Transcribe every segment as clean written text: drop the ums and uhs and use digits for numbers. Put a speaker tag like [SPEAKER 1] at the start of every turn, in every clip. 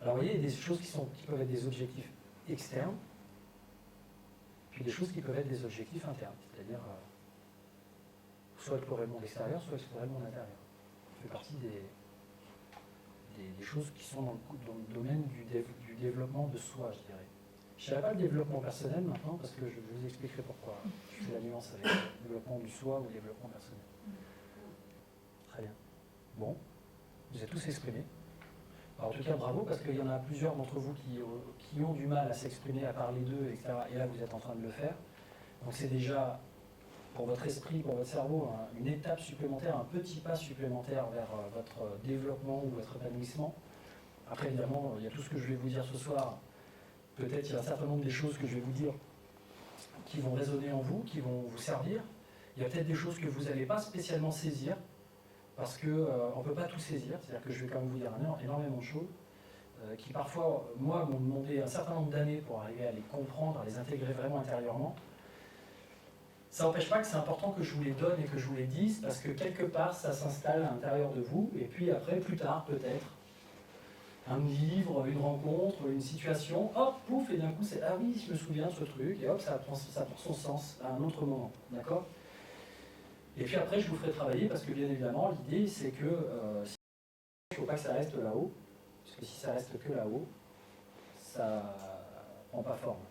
[SPEAKER 1] Alors vous voyez, il y a des choses qui peuvent être des objectifs externes, puis des choses qui peuvent être des objectifs internes, c'est-à-dire soit explorer le monde extérieur, soit explorer le monde intérieur. Ça fait partie des choses qui sont dans le domaine du développement de soi, je dirais. Je ne dirais pas le développement personnel maintenant, parce que je vous expliquerai pourquoi. Je fais la nuance avec le développement du soi ou le développement personnel. Très bien. Bon, vous êtes tous exprimés. Alors, en tout cas, bravo, parce qu'il y en a plusieurs d'entre vous qui ont du mal à s'exprimer, à parler d'eux, etc. Et là, vous êtes en train de le faire. Donc, c'est déjà, pour votre esprit, pour votre cerveau, une étape supplémentaire, un petit pas supplémentaire vers votre développement ou votre épanouissement. Après, évidemment, il y a tout ce que je vais vous dire ce soir. Peut-être il y a un certain nombre des choses que je vais vous dire qui vont résonner en vous, qui vont vous servir. Il y a peut-être des choses que vous n'allez pas spécialement saisir, parce qu'on ne peut pas tout saisir. C'est-à-dire que je vais quand même vous dire énormément de choses qui parfois, moi, m'ont demandé un certain nombre d'années pour arriver à les comprendre, à les intégrer vraiment intérieurement. Ça n'empêche pas que c'est important que je vous les donne et que je vous les dise, parce que quelque part, ça s'installe à l'intérieur de vous, et puis après, plus tard, peut-être, un livre, une rencontre, une situation, hop, pouf, et d'un coup, c'est « Ah oui, je me souviens de ce truc », et hop, ça prend son sens à un autre moment, d'accord ? Et puis après, je vous ferai travailler, parce que bien évidemment, l'idée, c'est que il ne faut pas que ça reste là-haut, parce que si ça reste que là-haut, ça ne prend pas forme,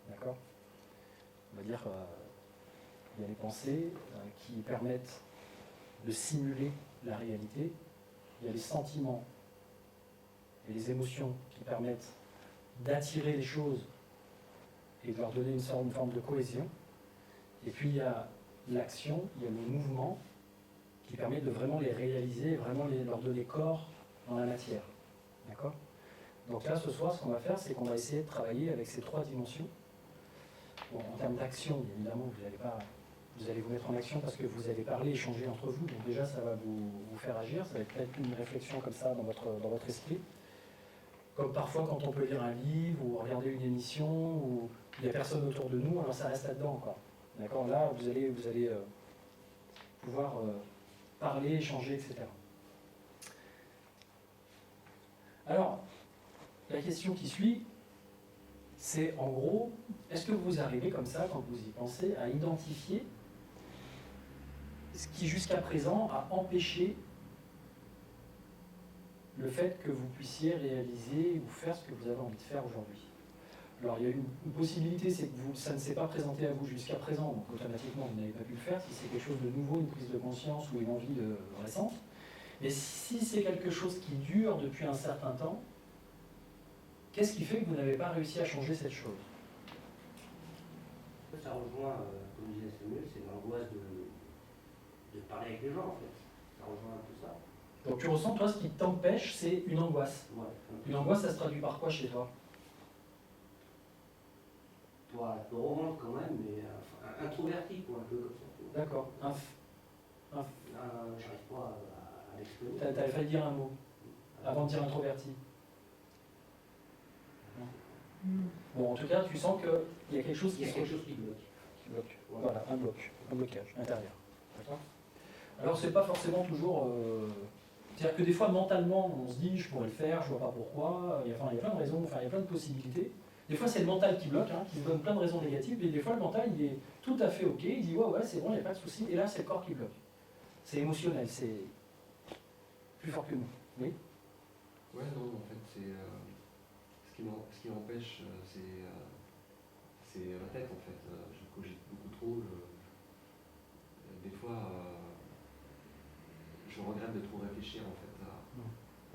[SPEAKER 1] d'accord ? On va dire, il y a les pensées qui permettent de simuler la réalité, il y a les sentiments et les émotions qui permettent d'attirer les choses et de leur donner une forme de cohésion. Et puis il y a l'action, il y a le mouvement qui permet de vraiment les réaliser, vraiment leur donner corps dans la matière. D'accord ? Donc là, ce soir, ce qu'on va faire, c'est qu'on va essayer de travailler avec ces trois dimensions. Bon, en termes d'action, évidemment, vous allez vous mettre en action parce que vous allez parler, échanger entre vous. Donc déjà, ça va vous faire agir. Ça va être peut-être une réflexion comme ça dans votre esprit. Comme parfois quand on peut lire un livre ou regarder une émission où il n'y a personne autour de nous, alors ça reste là-dedans, quoi. D'accord ? Là, vous allez pouvoir parler, échanger, etc. Alors, la question qui suit, c'est en gros, est-ce que vous arrivez comme ça, quand vous y pensez, à identifier ce qui jusqu'à présent a empêché le fait que vous puissiez réaliser ou faire ce que vous avez envie de faire aujourd'hui. Alors il y a une possibilité, c'est que ça ne s'est pas présenté à vous jusqu'à présent, donc automatiquement vous n'avez pas pu le faire, si c'est quelque chose de nouveau, une prise de conscience ou une envie récente. Mais si c'est quelque chose qui dure depuis un certain temps, qu'est-ce qui fait que vous n'avez pas réussi à changer cette chose ?
[SPEAKER 2] Ça rejoint, comme disait Samuel, c'est l'angoisse de parler avec les gens en fait. Ça rejoint un peu ça.
[SPEAKER 1] Donc tu ressens, toi, ce qui t'empêche, c'est une angoisse.
[SPEAKER 2] Ouais,
[SPEAKER 1] une angoisse, ça se traduit par quoi chez toi ?
[SPEAKER 2] Toi, un peu romante quand même, mais introverti, quoi, un peu comme ça.
[SPEAKER 1] D'accord.
[SPEAKER 2] J'arrive pas à l'exprimer.
[SPEAKER 1] T'avais failli dire un mot, avant de dire introverti. Bon, en tout cas, tu sens qu'il y a quelque chose qui bloque. Voilà, un blocage intérieur. D'accord ? Alors, c'est pas forcément toujours... C'est-à-dire que des fois, mentalement, on se dit, je pourrais le faire, je vois pas pourquoi. Il y a plein de raisons, il y a plein de possibilités. Des fois, c'est le mental qui bloque, qui se donne plein de raisons négatives, et des fois, le mental, il est tout à fait OK, il dit, ouais, c'est bon, il n'y a pas de souci, et là, c'est le corps qui bloque. C'est émotionnel, c'est plus fort que nous. Oui ?
[SPEAKER 3] Ouais, non, en fait, c'est... ce qui m'empêche, c'est la tête, en fait. Je cogite beaucoup trop. Des fois, je regrette de trop réfléchir, en fait,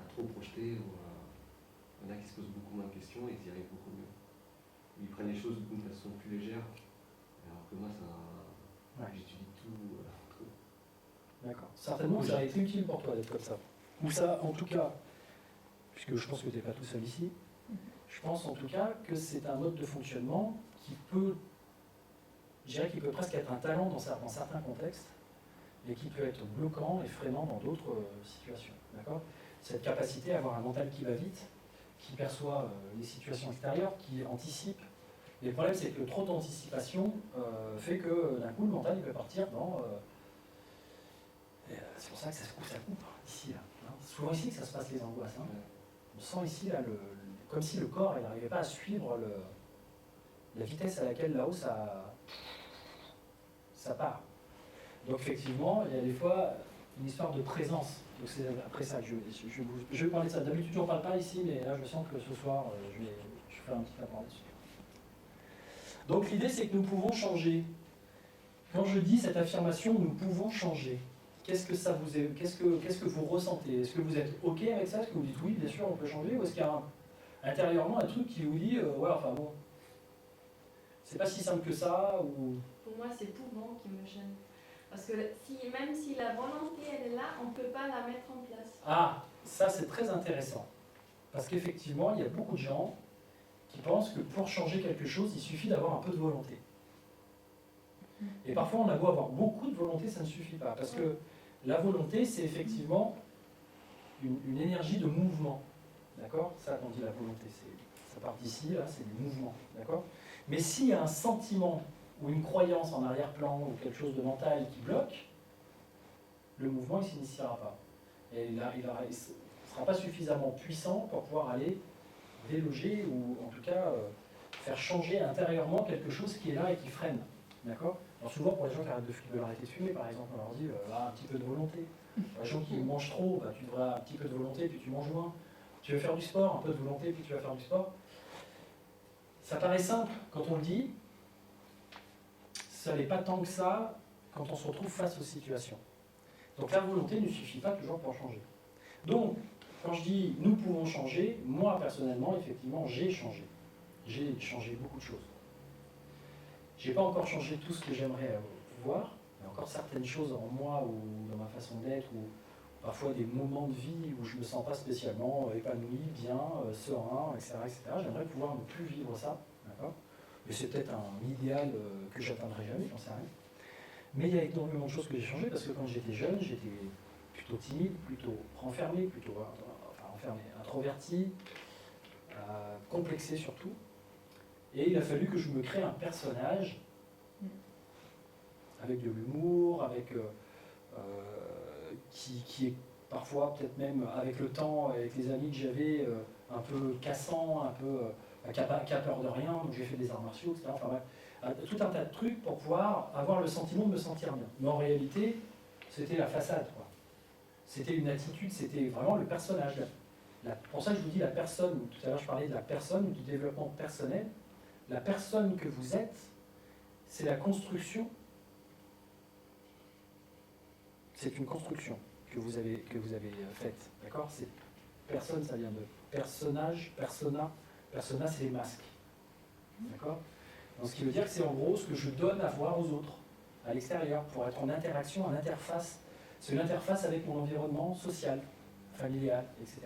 [SPEAKER 3] à trop projeter. Il y en a qui se posent beaucoup moins de questions et ils y arrivent beaucoup mieux. Ils prennent les choses d'une façon plus légère, alors que moi, j'étudie tout.
[SPEAKER 1] D'accord. Certainement, ça a été utile pour toi d'être comme ça. Ou ça, en tout cas, puisque je pense que tu n'es pas tout seul ici, je pense en tout cas que c'est un mode de fonctionnement qui peut, je dirais qu'il peut presque être un talent dans certains contextes, mais qui peut être bloquant et freinant dans d'autres situations. D'accord ? Cette capacité à avoir un mental qui va vite, qui perçoit les situations extérieures, qui anticipe. Le problème, c'est que trop d'anticipation fait que d'un coup, le mental il peut partir dans... c'est pour ça que ça coupe ici. Là, hein. C'est souvent ici que ça se passe les angoisses. Hein. sent ici, là, comme si le corps n'arrivait pas à suivre la vitesse à laquelle là-haut ça part. Donc effectivement, il y a des fois une histoire de présence. Donc c'est après ça que je vais parler de ça. D'habitude, je n'en parle pas ici, mais là, je sens que ce soir, je vais faire un petit apport là-dessus. Donc l'idée, c'est que nous pouvons changer. Quand je dis cette affirmation, nous pouvons changer, qu'est-ce que vous ressentez? Est-ce que vous êtes OK avec ça? Est-ce que vous dites oui, bien sûr, on peut changer? Ou est-ce qu'il y a intérieurement un truc qui vous dit ouais, enfin bon, c'est pas si simple que ça ou...
[SPEAKER 4] Pour moi, c'est pouvant qui me gêne. Parce que même si la volonté elle est là, on ne peut pas la mettre en place.
[SPEAKER 1] Ah, ça c'est très intéressant. Parce qu'effectivement, il y a beaucoup de gens qui pensent que pour changer quelque chose, il suffit d'avoir un peu de volonté. Et parfois, on a beau avoir beaucoup de volonté, ça ne suffit pas. Parce que la volonté, c'est effectivement une énergie de mouvement. D'accord? Ça, quand on dit la volonté, ça part d'ici, là, c'est du mouvement. D'accord? Mais s'il y a un sentiment ou une croyance en arrière-plan ou quelque chose de mental qui bloque, le mouvement, il ne s'initiera pas. Et il ne sera pas suffisamment puissant pour pouvoir aller déloger ou en tout cas faire changer intérieurement quelque chose qui est là et qui freine. D'accord? Alors souvent pour les gens qui veulent arrêter de fumer par exemple, on leur dit un petit peu de volonté. Pour les gens qui mangent trop, tu devrais un petit peu de volonté puis tu manges moins. Tu veux faire du sport, un peu de volonté puis tu vas faire du sport. Ça paraît simple quand on le dit, ça n'est pas tant que ça quand on se retrouve face aux situations. Donc la volonté ne suffit pas toujours pour changer. Donc quand je dis nous pouvons changer, moi personnellement effectivement j'ai changé. J'ai changé beaucoup de choses. Je n'ai pas encore changé tout ce que j'aimerais voir. Il y a encore certaines choses en moi ou dans ma façon d'être, ou parfois des moments de vie où je ne me sens pas spécialement épanoui, bien, serein, etc. J'aimerais pouvoir ne plus vivre ça. D'accord? Mais c'est peut-être un idéal que j'atteindrai jamais, j'en sais rien. Mais il y a énormément de choses que j'ai changées parce que quand j'étais jeune, j'étais plutôt timide, plutôt renfermé, introverti, complexé surtout. Et il a fallu que je me crée un personnage avec de l'humour, qui est parfois, peut-être même avec le temps, avec les amis que j'avais, un peu cassant, un peu qui a peur de rien, donc j'ai fait des arts martiaux, etc. Enfin bref, tout un tas de trucs pour pouvoir avoir le sentiment de me sentir bien. Mais en réalité, c'était la façade, quoi. C'était une attitude, c'était vraiment le personnage. Pour ça, je vous dis la personne, tout à l'heure je parlais de la personne, du développement personnel. La personne que vous êtes, c'est la construction. C'est une construction que vous avez faite. D'accord? C'est personne, ça vient de personnage, persona. Persona, c'est les masques. D'accord? Donc ce qui veut dire que c'est en gros ce que je donne à voir aux autres, à l'extérieur, pour être en interaction, en interface. C'est une interface avec mon environnement social, familial, etc.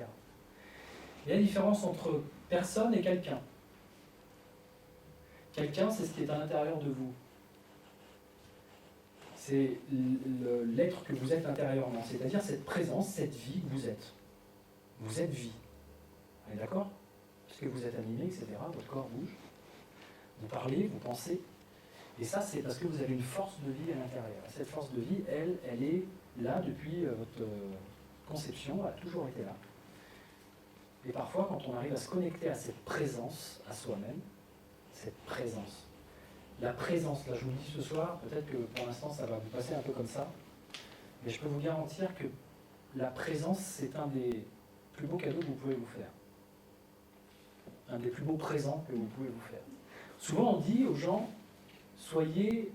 [SPEAKER 1] Il y a une différence entre personne et quelqu'un. Quelqu'un, c'est ce qui est à l'intérieur de vous. C'est l'être que vous êtes intérieurement, c'est-à-dire cette présence, cette vie que vous êtes. Vous êtes vie. On est d'accord? Parce que vous êtes animé, etc. Votre corps bouge. Vous parlez, vous pensez. Et ça, c'est parce que vous avez une force de vie à l'intérieur. Cette force de vie, elle est là depuis votre conception, elle a toujours été là. Et parfois, quand on arrive à se connecter à cette présence, à soi-même, cette présence. La présence, là je vous le dis ce soir, peut-être que pour l'instant ça va vous passer un peu comme ça, mais je peux vous garantir que la présence c'est un des plus beaux cadeaux que vous pouvez vous faire. Un des plus beaux présents que vous pouvez vous faire. Souvent on dit aux gens, soyez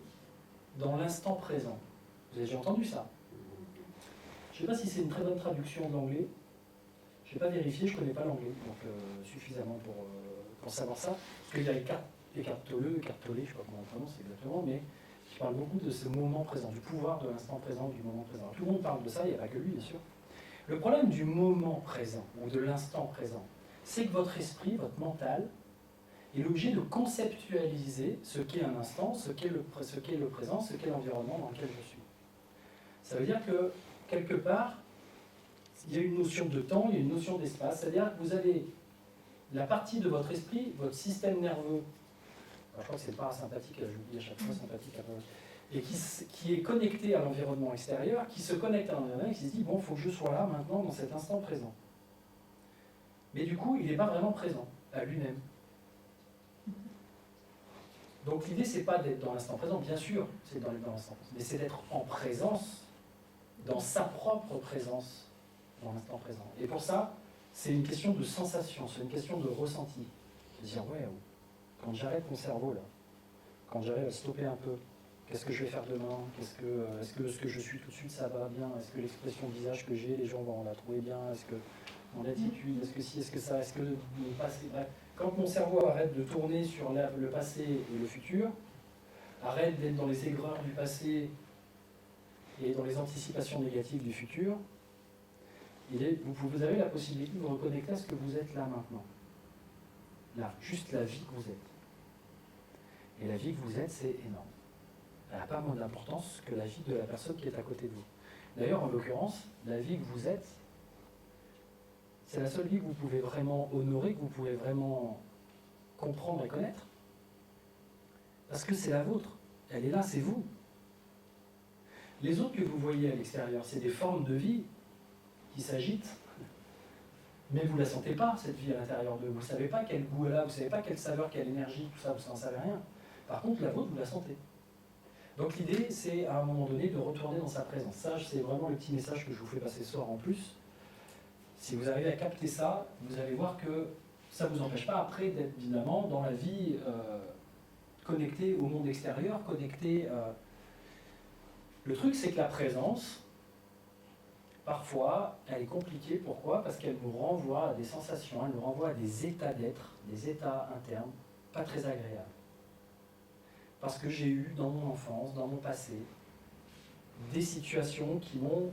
[SPEAKER 1] dans l'instant présent. Vous avez déjà entendu ça? Je ne sais pas si c'est une très bonne traduction de l'anglais. Je n'ai pas vérifié, je ne connais pas l'anglais, donc suffisamment pour savoir ça. Parce qu'il y a Écartoleux, je ne sais pas comment on prononce exactement, mais qui parle beaucoup de ce moment présent, du pouvoir de l'instant présent, du moment présent. Tout le monde parle de ça, il n'y a pas que lui, bien sûr. Le problème du moment présent, ou de l'instant présent, c'est que votre esprit, votre mental, est l'objet de conceptualiser ce qu'est un instant, ce qu'est le présent, ce qu'est l'environnement dans lequel je suis. Ça veut dire que, quelque part, il y a une notion de temps, il y a une notion d'espace, c'est-à-dire que vous avez la partie de votre esprit, votre système nerveux, je crois que c'est le parasympathique, j'oublie à chaque fois sympathique, et qui est connecté à l'environnement extérieur, qui se connecte à l'environnement et qui se dit, bon, il faut que je sois là maintenant, dans cet instant présent. Mais du coup, il n'est pas vraiment présent à lui-même. Donc l'idée, c'est pas d'être dans l'instant présent, bien sûr, c'est dans l'instant présent, mais c'est d'être en présence, dans sa propre présence, dans l'instant présent. Et pour ça, c'est une question de sensation, c'est une question de ressenti. De dire, ouais, quand j'arrête mon cerveau, là, quand j'arrive à stopper un peu, qu'est-ce que je vais faire demain? Est-ce que ce que je suis tout de suite, ça va bien? Est-ce que l'expression de visage que j'ai, les gens vont la trouver bien? Est-ce que mon attitude, est-ce que si, est-ce que ça, est-ce que le passé... Bref. Quand mon cerveau arrête de tourner sur le passé et le futur, arrête d'être dans les aigreurs du passé et dans les anticipations négatives du futur, vous avez la possibilité de vous reconnecter à ce que vous êtes là maintenant. Là, juste la vie que vous êtes. Et la vie que vous êtes, c'est énorme. Elle n'a pas moins d'importance que la vie de la personne qui est à côté de vous. D'ailleurs, en l'occurrence, la vie que vous êtes, c'est la seule vie que vous pouvez vraiment honorer, que vous pouvez vraiment comprendre et connaître. Parce que c'est la vôtre. Elle est là, c'est vous. Les autres que vous voyez à l'extérieur, c'est des formes de vie qui s'agitent. Mais vous ne la sentez pas, cette vie à l'intérieur de vous. Vous ne savez pas quel goût elle a, vous ne savez pas quelle saveur, quelle énergie, tout ça, vous n'en savez rien. Par contre, la vôtre, vous la sentez. Donc l'idée, c'est à un moment donné de retourner dans sa présence. Ça, c'est vraiment le petit message que je vous fais passer ce soir en plus. Si vous arrivez à capter ça, vous allez voir que ça ne vous empêche pas après d'être évidemment dans la vie connectée au monde extérieur, connectée... Le truc, c'est que la présence, parfois, elle est compliquée. Pourquoi? Parce qu'elle nous renvoie à des sensations, elle nous renvoie à des états d'être, des états internes, pas très agréables. Parce que j'ai eu dans mon enfance, dans mon passé, des situations qui m'ont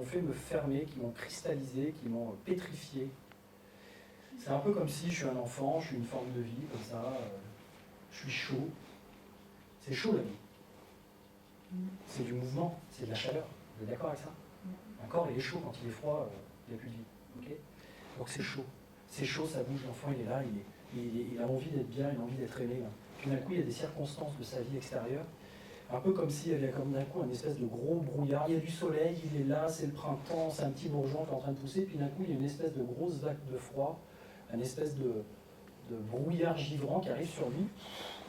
[SPEAKER 1] fait me fermer, qui m'ont cristallisé, qui m'ont pétrifié. C'est un peu comme si je suis un enfant, je suis une forme de vie, comme ça, je suis chaud. C'est chaud la vie. C'est du mouvement, c'est de la chaleur. Vous êtes d'accord avec ça? Un corps, il est chaud, quand il est froid, il n'y a plus de vie. Okay, donc c'est chaud. C'est chaud, ça bouge, l'enfant il est là, il a envie d'être bien, il a envie d'être aimé. Là. Puis d'un coup, il y a des circonstances de sa vie extérieure, un peu comme s'il y avait comme d'un coup un espèce de gros brouillard. Il y a du soleil, il est là, c'est le printemps, c'est un petit bourgeon qui est en train de pousser, puis d'un coup, il y a une espèce de grosse vague de froid, une espèce de brouillard givrant qui arrive sur lui.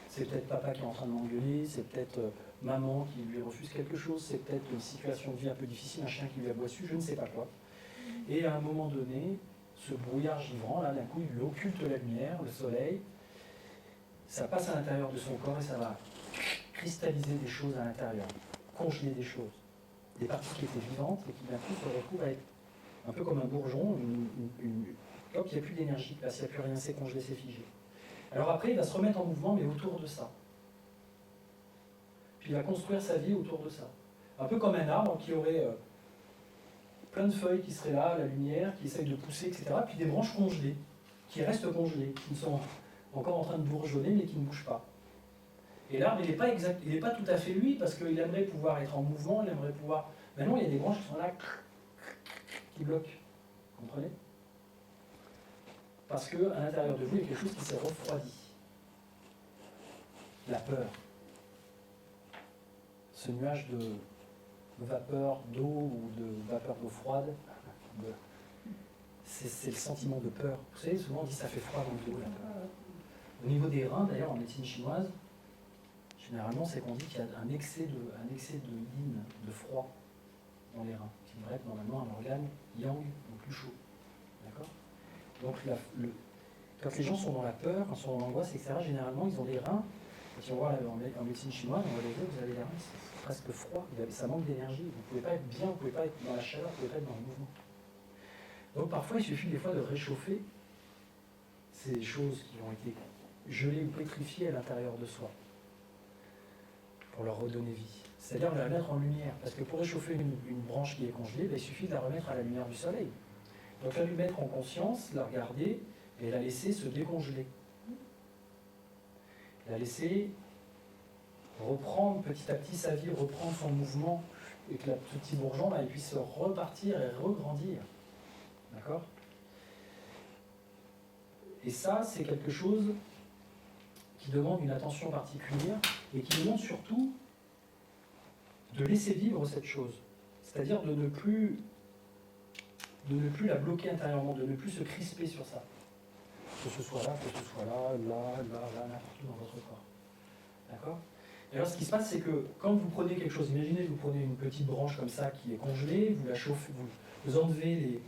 [SPEAKER 1] C'est peut-être papa qui est en train de m'engueuler, c'est peut-être maman qui lui refuse quelque chose, c'est peut-être une situation de vie un peu difficile, un chien qui lui aboie dessus, je ne sais pas quoi. Et à un moment donné, ce brouillard givrant, là, d'un coup, il lui occulte la lumière, le soleil, ça passe à l'intérieur de son corps et ça va cristalliser des choses à l'intérieur, congeler des choses, des parties qui étaient vivantes et qui d'un coup se retrouvent à être un peu comme un bourgeon, hop, il n'y a plus d'énergie, là, s'il n'y a plus rien, c'est congelé, c'est figé. Alors après, il va se remettre en mouvement, mais autour de ça. Puis il va construire sa vie autour de ça. Un peu comme un arbre qui aurait plein de feuilles qui seraient là, la lumière, qui essayent de pousser, etc. Puis des branches congelées, qui restent congelées, qui sont encore en train de bourgeonner, mais qui ne bougent pas. Et l'arbre, il n'est pas tout à fait lui, parce qu'il aimerait pouvoir être en mouvement, il aimerait pouvoir... Mais non, il y a des branches qui sont là, qui bloquent. Vous comprenez? Parce qu'à l'intérieur de vous, il y a quelque chose qui s'est refroidi. La peur. Ce nuage de vapeur d'eau ou de vapeur d'eau froide, c'est le sentiment de peur. Vous savez, souvent on dit ça fait froid dans le dos, la peur. Au niveau des reins, d'ailleurs, en médecine chinoise, généralement, c'est qu'on dit qu'il y a un excès de yin, de froid, dans les reins, qui devrait être normalement un organe yang, donc plus chaud. D'accord? Donc, quand les gens sont dans la peur, quand ils sont dans l'angoisse, etc., généralement, ils ont des reins. Si on voit en médecine chinoise, on va les voir, vous avez les reins presque froids, ça manque d'énergie. Vous ne pouvez pas être bien, vous ne pouvez pas être dans la chaleur, vous ne pouvez pas être dans le mouvement. Donc, parfois, il suffit des fois de réchauffer ces choses qui ont été gelées ou pétrifiées à l'intérieur de soi pour leur redonner vie. C'est-à-dire de la mettre en lumière. Parce que pour réchauffer une branche qui est congelée, il suffit de la remettre à la lumière du soleil. Donc la lui mettre en conscience, la regarder et la laisser se décongeler. La laisser reprendre petit à petit sa vie, reprendre son mouvement, et que le petit bourgeon là, il puisse repartir et regrandir. D'accord? Et ça, c'est quelque chose qui demande une attention particulière et qui demande surtout de laisser vivre cette chose. C'est-à-dire de ne plus de ne plus la bloquer intérieurement, de ne plus se crisper sur ça. Que ce soit là, n'importe où dans votre corps. D'accord? Et alors ce qui se passe, c'est que quand vous prenez quelque chose, imaginez que vous prenez une petite branche comme ça qui est congelée, vous la chauffez, vous enlevez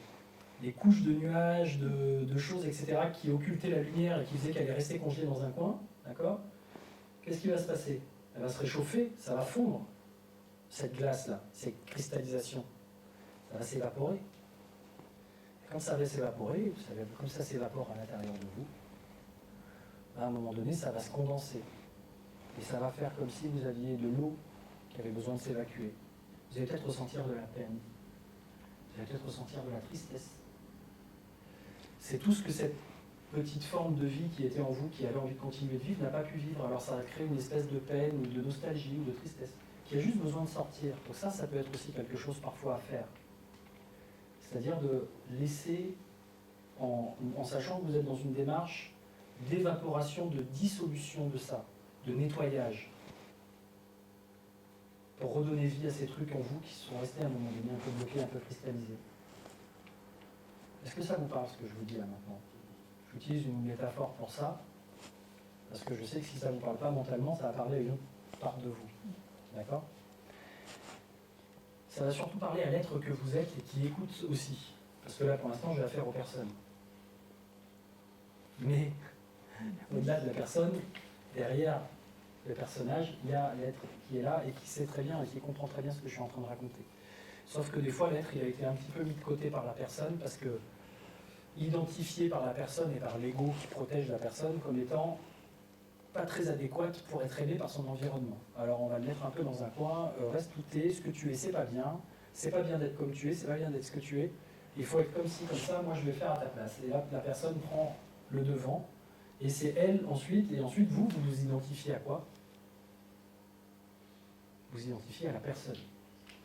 [SPEAKER 1] les couches de nuages, de choses, etc., qui occultaient la lumière et qui faisaient qu'elle est restée congelée dans un coin, d'accord? Qu'est-ce qui va se passer? Elle va se réchauffer, ça va fondre, cette glace-là, cette cristallisation. Ça va s'évaporer. Quand ça va s'évaporer, comme ça s'évapore à l'intérieur de vous, à un moment donné, ça va se condenser. Et ça va faire comme si vous aviez de l'eau qui avait besoin de s'évacuer. Vous allez peut-être ressentir de la peine. Vous allez peut-être ressentir de la tristesse. C'est tout ce que cette petite forme de vie qui était en vous, qui avait envie de continuer de vivre, n'a pas pu vivre. Alors ça va créer une espèce de peine, ou de nostalgie, ou de tristesse, qui a juste besoin de sortir. Donc ça peut être aussi quelque chose parfois à faire. C'est-à-dire de laisser, en sachant que vous êtes dans une démarche d'évaporation, de dissolution de ça, de nettoyage, pour redonner vie à ces trucs en vous qui sont restés à un moment donné un peu bloqués, un peu cristallisés. Est-ce que ça vous parle ce que je vous dis là maintenant? J'utilise une métaphore pour ça, parce que je sais que si ça ne vous parle pas mentalement, ça va parler à une autre part de vous. D'accord? Ça va surtout parler à l'être que vous êtes et qui écoute aussi. Parce que là, pour l'instant, j'ai affaire aux personnes. Mais, au-delà de la personne, derrière le personnage, il y a l'être qui est là et qui sait très bien et qui comprend très bien ce que je suis en train de raconter. Sauf que des fois, l'être, il a été un petit peu mis de côté par la personne parce que identifié par la personne et par l'ego qui protège la personne comme étant pas très adéquate pour être aidée par son environnement. Alors on va le mettre un peu dans un coin, reste où t'es, ce que tu es, c'est pas bien d'être comme tu es, c'est pas bien d'être ce que tu es, il faut être comme ci, comme ça, moi je vais faire à ta place. Et là, la personne prend le devant, et c'est elle ensuite, et ensuite vous vous identifiez à quoi? Vous identifiez à la personne.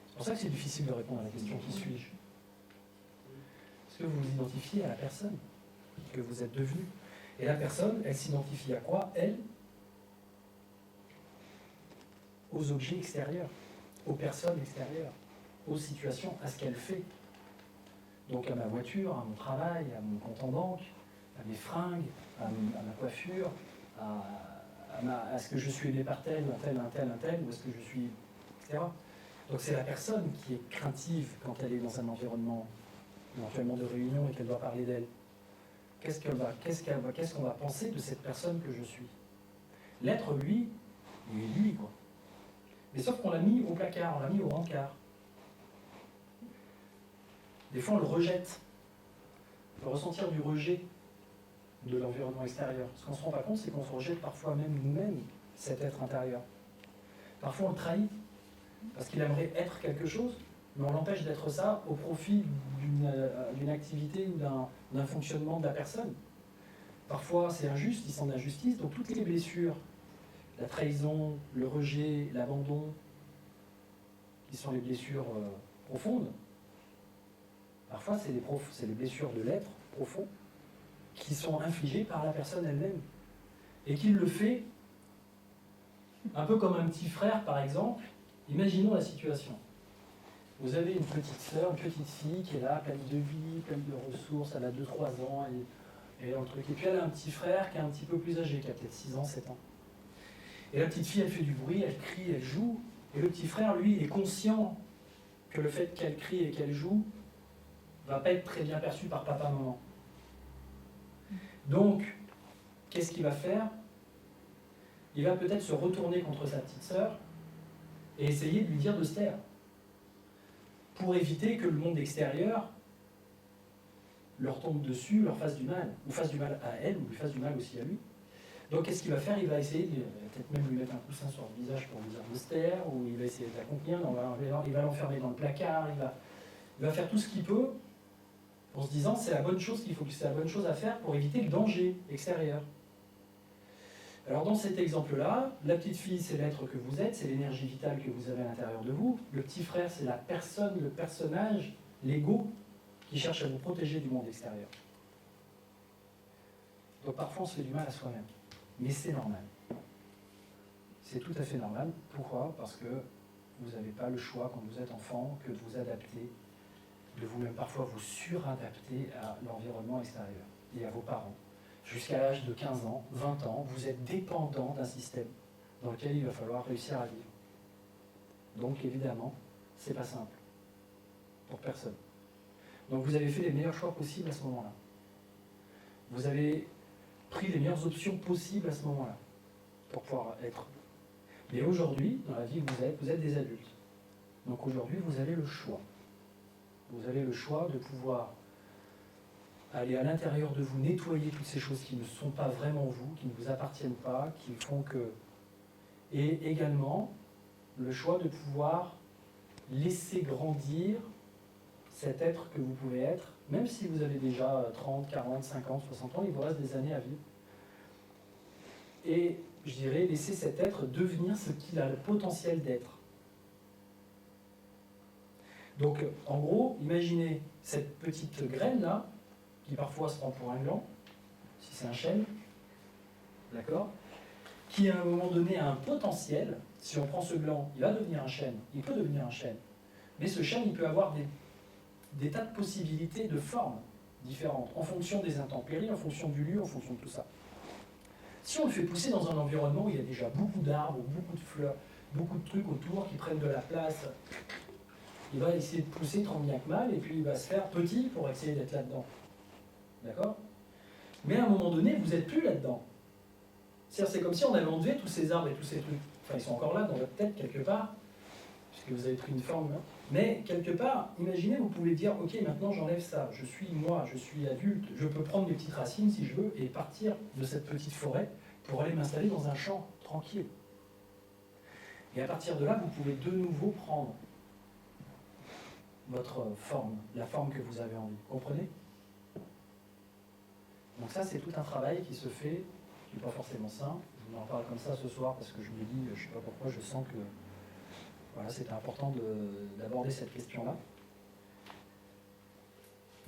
[SPEAKER 1] C'est pour ça que c'est difficile de répondre à la question qui suis-je? Parce que vous vous identifiez à la personne que vous êtes devenu. Et la personne, elle s'identifie à quoi? Elle, aux objets extérieurs, aux personnes extérieures, aux situations, à ce qu'elle fait. Donc à ma voiture, à mon travail, à mon compte en banque, à mes fringues, à ma coiffure, à ce que je suis aimé par tel, ou un tel, ou est-ce que je suis, etc. Donc c'est la personne qui est craintive quand elle est dans un environnement éventuellement de réunion et qu'elle doit parler d'elle. Qu'est-ce qu'on va penser de cette personne que je suis? L'être, lui, il est lui, quoi. Mais sauf qu'on l'a mis au placard, on l'a mis au rencard. Des fois, on le rejette. On peut ressentir du rejet de l'environnement extérieur. Ce qu'on ne se rend pas compte, c'est qu'on se rejette parfois même nous-mêmes, cet être intérieur. Parfois, on le trahit, parce qu'il aimerait être quelque chose, mais on l'empêche d'être ça au profit d'une activité ou d'un fonctionnement de la personne. Parfois, c'est injuste, il s'en injustice, donc toutes les blessures, la trahison, le rejet, l'abandon, qui sont les blessures profondes, parfois c'est les blessures de l'être profond qui sont infligées par la personne elle-même. Et qu'il le fait un peu comme un petit frère, par exemple. Imaginons la situation. Vous avez une petite sœur, une petite fille qui est là, pleine de vie, pleine de ressources, elle a 2-3 ans, elle est dans le truc. Et puis elle a un petit frère qui est un petit peu plus âgé, qui a peut-être 6 ans, 7 ans. Et la petite fille, elle fait du bruit, elle crie, elle joue. Et le petit frère, lui, il est conscient que le fait qu'elle crie et qu'elle joue ne va pas être très bien perçu par papa, maman. Donc, qu'est-ce qu'il va faire? Il va peut-être se retourner contre sa petite sœur et essayer de lui dire de se taire, pour éviter que le monde extérieur leur tombe dessus, leur fasse du mal, ou fasse du mal à elle, ou lui fasse du mal aussi à lui. Donc qu'est-ce qu'il va faire? Il va essayer de peut-être même lui mettre un coussin sur le visage pour lui dire de se taire, ou il va essayer de la contenir, il va l'enfermer dans le placard, il va faire tout ce qu'il peut en se disant c'est la bonne chose c'est la bonne chose à faire pour éviter le danger extérieur. Alors dans cet exemple-là, la petite fille, c'est l'être que vous êtes, c'est l'énergie vitale que vous avez à l'intérieur de vous. Le petit frère, c'est la personne, le personnage, l'ego, qui cherche à vous protéger du monde extérieur. Donc parfois, on se fait du mal à soi-même. Mais c'est normal. C'est tout à fait normal. Pourquoi? Parce que vous n'avez pas le choix, quand vous êtes enfant, que de vous adapter de vous-même parfois vous suradapter à l'environnement extérieur et à vos parents. Jusqu'à l'âge de 15 ans, 20 ans, vous êtes dépendant d'un système dans lequel il va falloir réussir à vivre. Donc évidemment, c'est pas simple pour personne. Donc vous avez fait les meilleurs choix possibles à ce moment-là. Vous avez pris les meilleures options possibles à ce moment-là pour pouvoir être. Mais aujourd'hui, dans la vie que vous êtes des adultes. Donc aujourd'hui, vous avez le choix. Vous avez le choix de pouvoir aller à l'intérieur de vous, nettoyer toutes ces choses qui ne sont pas vraiment vous, qui ne vous appartiennent pas, qui font que... Et également, le choix de pouvoir laisser grandir cet être que vous pouvez être, même si vous avez déjà 30, 40, 50, 60 ans, il vous reste des années à vivre. Et je dirais, laisser cet être devenir ce qu'il a le potentiel d'être. Donc, en gros, imaginez cette petite graine-là, qui parfois se prend pour un gland, si c'est un chêne, d'accord, qui à un moment donné a un potentiel. Si on prend ce gland, il va devenir un chêne, il peut devenir un chêne. Mais ce chêne, il peut avoir des tas de possibilités de formes différentes, en fonction des intempéries, en fonction du lieu, en fonction de tout ça. Si on le fait pousser dans un environnement où il y a déjà beaucoup d'arbres, beaucoup de fleurs, beaucoup de trucs autour qui prennent de la place, il va essayer de pousser tant bien que mal, et puis il va se faire petit pour essayer d'être là-dedans. D'accord? Mais à un moment donné, vous n'êtes plus là-dedans. C'est comme si on avait enlevé tous ces arbres et tous ces trucs. Enfin, ils sont encore là dans votre tête quelque part, puisque vous avez pris une forme. Hein. Mais quelque part, imaginez, vous pouvez dire, ok, maintenant j'enlève ça, je suis moi, je suis adulte, je peux prendre mes petites racines si je veux, et partir de cette petite forêt pour aller m'installer dans un champ tranquille. Et à partir de là, vous pouvez de nouveau prendre votre forme, la forme que vous avez envie. Comprenez? Donc ça, c'est tout un travail qui se fait, qui n'est pas forcément simple. Je vous en parle comme ça ce soir parce que je me dis, je ne sais pas pourquoi, je sens que voilà, c'était important d'aborder cette question-là.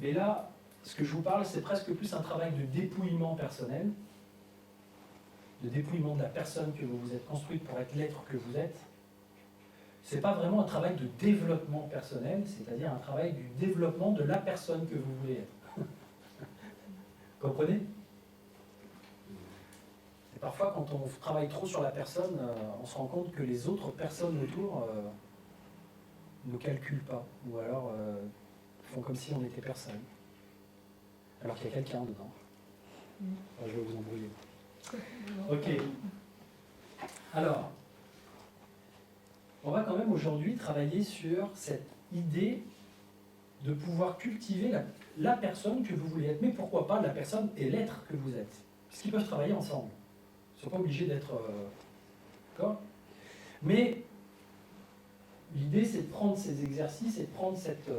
[SPEAKER 1] Mais là, ce que je vous parle, c'est presque plus un travail de dépouillement personnel, de dépouillement de la personne que vous vous êtes construite pour être l'être que vous êtes. Ce n'est pas vraiment un travail de développement personnel, c'est-à-dire un travail du développement de la personne que vous voulez être. Comprenez? Et parfois, quand on travaille trop sur la personne, on se rend compte que les autres personnes autour ne calculent pas, ou alors font comme si on n'était personne, alors qu'il y a quelqu'un dedans. Enfin, je vais vous embrouiller. Ok. Alors, on va quand même aujourd'hui travailler sur cette idée de pouvoir cultiver la personne que vous voulez être. Mais pourquoi pas la personne et l'être que vous êtes? Parce qu'ils peuvent travailler ensemble. Ils ne sont pas obligés d'être... d'accord? Mais l'idée, c'est de prendre ces exercices et de prendre cette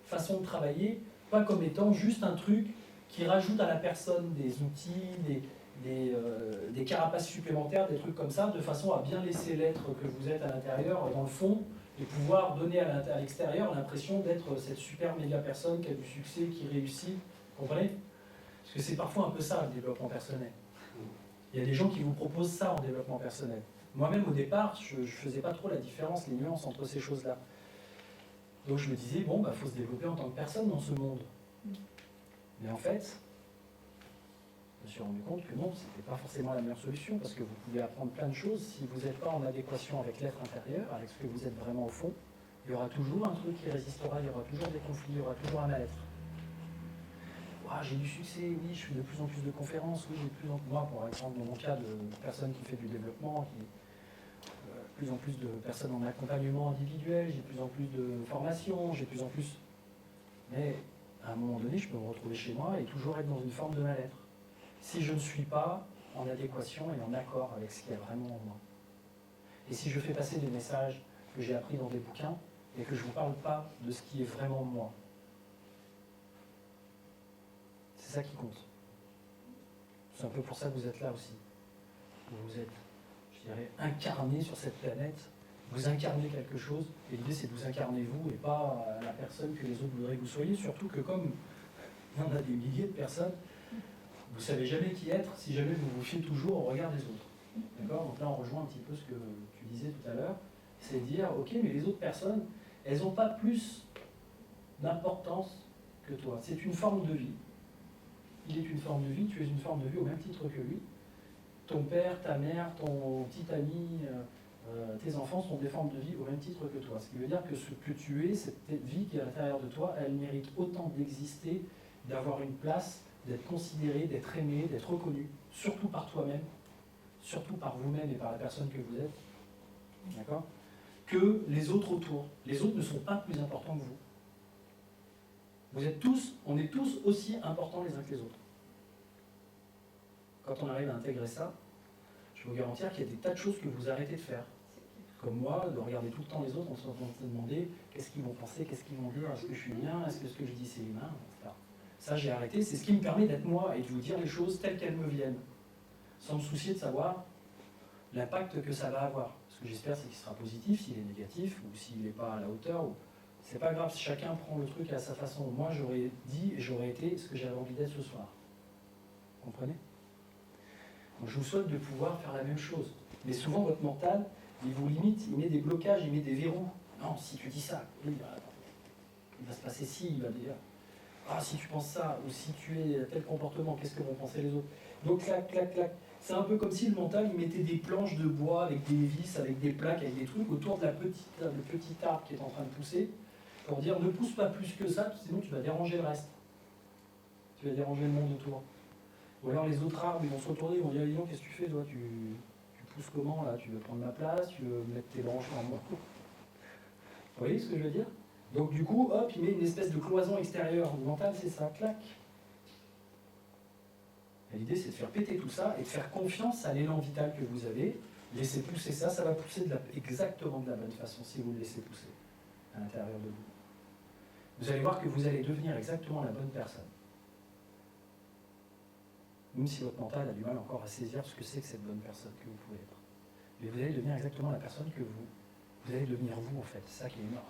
[SPEAKER 1] façon de travailler, pas comme étant juste un truc qui rajoute à la personne des outils, des carapaces supplémentaires, des trucs comme ça, de façon à bien laisser l'être que vous êtes à l'intérieur, dans le fond, et pouvoir donner à l'extérieur l'impression d'être cette super méga personne qui a du succès, qui réussit. Vous comprenez? Parce que c'est parfois un peu ça, le développement personnel. Il y a des gens qui vous proposent ça en développement personnel. Moi-même, au départ, je ne faisais pas trop la différence, les nuances entre ces choses-là. Donc je me disais, bon, bah, faut se développer en tant que personne dans ce monde. Mais en fait, je me suis rendu compte que non, ce n'était pas forcément la meilleure solution, parce que vous pouvez apprendre plein de choses. Si vous n'êtes pas en adéquation avec l'être intérieur, avec ce que vous êtes vraiment au fond, il y aura toujours un truc qui résistera, il y aura toujours des conflits, il y aura toujours un mal-être. Ah, j'ai du succès, oui, je fais de plus en plus de conférences, oui, j'ai de plus en plus... Moi, par exemple, dans mon cas de personne qui fait du développement, de plus en plus de personnes en accompagnement individuel, j'ai de plus en plus de formations, j'ai de plus en plus... Mais à un moment donné, je peux me retrouver chez moi et toujours être dans une forme de mal-être. Si je ne suis pas en adéquation et en accord avec ce qui est vraiment en moi. Et si je fais passer des messages que j'ai appris dans des bouquins et que je ne vous parle pas de ce qui est vraiment moi. C'est ça qui compte. C'est un peu pour ça que vous êtes là aussi. Vous êtes, je dirais, incarné sur cette planète. Vous incarnez quelque chose, et l'idée c'est de vous incarner vous, et pas la personne que les autres voudraient que vous soyez, surtout que comme il y en a des milliers de personnes, vous ne savez jamais qui être si jamais vous vous fiez toujours au regard des autres. D'accord? Donc là on rejoint un petit peu ce que tu disais tout à l'heure, c'est de dire, ok, mais les autres personnes, elles n'ont pas plus d'importance que toi. C'est une forme de vie. Il est une forme de vie, tu es une forme de vie au même titre que lui. Ton père, ta mère, ton petit ami, tes enfants sont des formes de vie au même titre que toi. Ce qui veut dire que ce que tu es, cette vie qui est à l'intérieur de toi, elle mérite autant d'exister, d'avoir une place, d'être considérée, d'être aimée, d'être reconnue, surtout par toi-même, surtout par vous-même et par la personne que vous êtes, d'accord, que les autres autour. Les autres ne sont pas plus importants que vous. On est tous aussi importants les uns que les autres. Quand on arrive à intégrer ça, je peux vous garantir qu'il y a des tas de choses que vous arrêtez de faire. Comme moi, de regarder tout le temps les autres, on se demander qu'est-ce qu'ils vont penser, qu'est-ce qu'ils vont dire, est-ce que je suis bien, est-ce que ce que je dis c'est humain, etc. Ça j'ai arrêté, c'est ce qui me permet d'être moi et de vous dire les choses telles qu'elles me viennent, sans me soucier de savoir l'impact que ça va avoir. Ce que j'espère c'est qu'il sera positif, s'il est négatif, ou s'il n'est pas à la hauteur. C'est pas grave, chacun prend le truc à sa façon. Moi j'aurais dit et j'aurais été ce que j'avais envie d'être ce soir. Vous comprenez ? Donc je vous souhaite de pouvoir faire la même chose. Mais souvent votre mental, il vous limite, il met des blocages, il met des verrous. Non, si tu dis ça, il va se passer ci, il va dire ah si tu penses ça, ou si tu es tel comportement, qu'est-ce que vont penser les autres? Donc clac, clac, clac. C'est un peu comme si le mental il mettait des planches de bois avec des vis, avec des plaques, avec des trucs autour de le petit arbre qui est en train de pousser, pour dire ne pousse pas plus que ça, sinon tu vas déranger le reste. Tu vas déranger le monde autour. Ou alors les autres arbres ils vont se retourner, ils vont dire dis donc, qu'est-ce que tu fais toi, tu pousses comment là? Tu veux prendre ma place, tu veux mettre tes branches en moi? Vous voyez ce que je veux dire? Donc du coup, hop, il met une espèce de cloison extérieure. Le mental, c'est ça, clac. Et l'idée, c'est de faire péter tout ça et de faire confiance à l'élan vital que vous avez. Laissez pousser ça, ça va pousser exactement de la bonne façon si vous le laissez pousser à l'intérieur de vous. Vous allez voir que vous allez devenir exactement la bonne personne. Même si votre mental a du mal encore à saisir ce que c'est que cette bonne personne que vous pouvez être. Mais vous allez devenir exactement la personne que vous allez devenir vous en fait. C'est ça qui est énorme.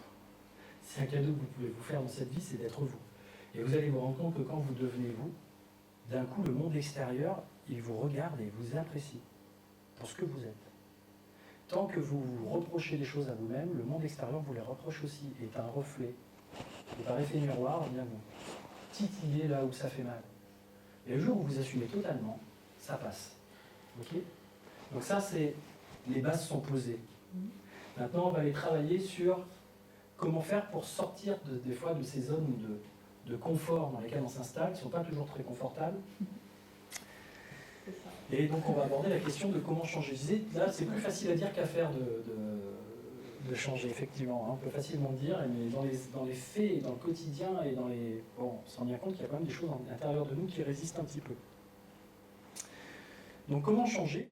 [SPEAKER 1] C'est un cadeau que vous pouvez vous faire dans cette vie, c'est d'être vous. Et vous allez vous rendre compte que quand vous devenez vous, d'un coup, le monde extérieur, il vous regarde et vous apprécie pour ce que vous êtes. Tant que vous vous reprochez des choses à vous-même, le monde extérieur vous les reproche aussi, est un reflet. Et par effet miroir, vient vous titiller là où ça fait mal. Et le jour où vous assumez totalement, ça passe. Ok ? Donc ça, les bases sont posées. Maintenant, on va aller travailler sur comment faire pour sortir des fois de ces zones de confort dans lesquelles on s'installe, qui ne sont pas toujours très confortables. Et donc on va aborder la question de comment changer. Je disais, là c'est plus facile à dire qu'à faire de changer, effectivement. Hein. On peut facilement dire, mais dans les faits, et dans le quotidien, et dans les... Bon, on se rend bien compte qu'il y a quand même des choses à l'intérieur de nous qui résistent un petit peu. Donc comment changer ?